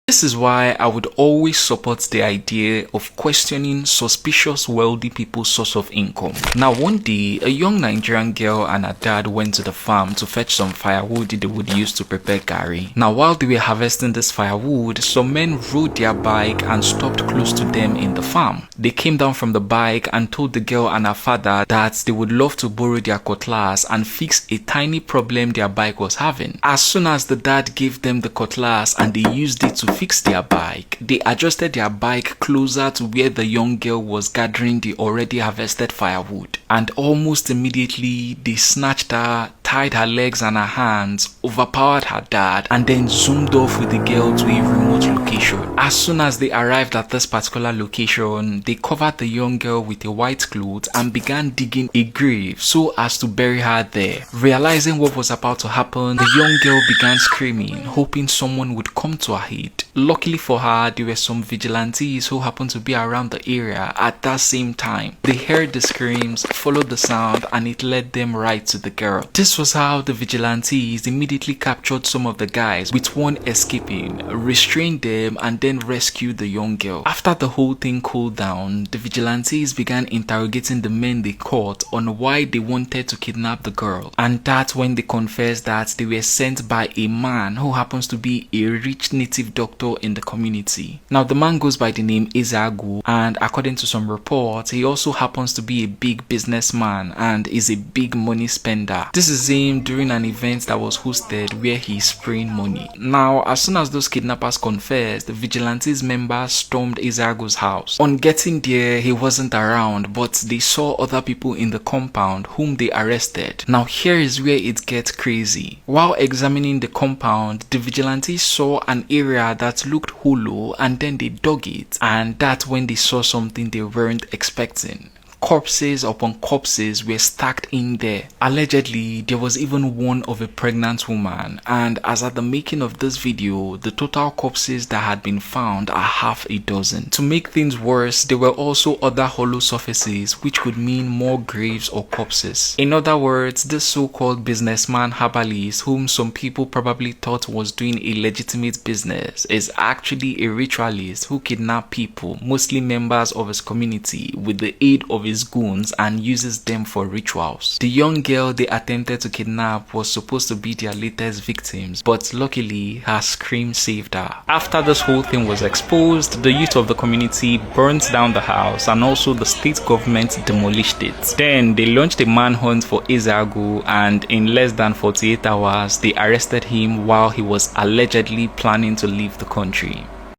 This is why I would always support the idea of questioning suspicious wealthy people's source of income. Now one day, a young Nigerian girl and her dad went to the farm to fetch some firewood they would use to prepare garri. Now while they were harvesting this firewood, some men rode their bike and stopped close to them in the farm. They came down from the bike and told the girl and her father that they would love to borrow their cutlass and fix a tiny problem their bike was having. As soon as the dad gave them the cutlass and they used it to fix their bike, they adjusted their bike closer to where the young girl was gathering the already harvested firewood, and almost immediately they snatched her, tied her legs and her hands, overpowered her dad, and then zoomed off with the girl to a remote location. As soon as they arrived at this particular location, they covered the young girl with a white cloth and began digging a grave so as to bury her there. Realizing what was about to happen, the young girl began screaming, hoping someone would come to her aid. Luckily for her, there were some vigilantes who happened to be around the area at that same time. They heard the screams, followed the sound, and it led them right to the girl. This was how the vigilantes immediately captured some of the guys, with one escaping, restrained them, and then rescued the young girl. After the whole thing cooled down, the vigilantes began interrogating the men they caught on why they wanted to kidnap the girl, and that's when they confessed that they were sent by a man who happens to be a rich native doctor in the community. Now the man goes by the name Ezeagu, and according to some reports, he also happens to be a big businessman and is a big money spender. This is him during an event that was hosted where he is spraying money. Now as soon as those kidnappers confessed, the vigilantes members stormed Ezeagu's house. On getting there, he wasn't around, but they saw other people in the compound whom they arrested. Now here is where it gets crazy. While examining the compound, the vigilantes saw an area that looked hollow, and then they dug it, and that's when they saw something they weren't expecting. Corpses upon corpses were stacked in there. Allegedly, there was even one of a pregnant woman, and as at the making of this video, the total corpses that had been found are half a dozen. To make things worse, there were also other hollow surfaces, which could mean more graves or corpses. In other words, this so-called businessman herbalist, whom some people probably thought was doing a legitimate business, is actually a ritualist who kidnapped people, mostly members of his community, with the aid of his goons, and uses them for rituals. The young girl they attempted to kidnap was supposed to be their latest victims, but luckily her scream saved her. After this whole thing was exposed, the youth of the community burnt down the house, and also the state government demolished it. Then they launched a manhunt for Ezeagu, and in less than 48 hours they arrested him while he was allegedly planning to leave the country.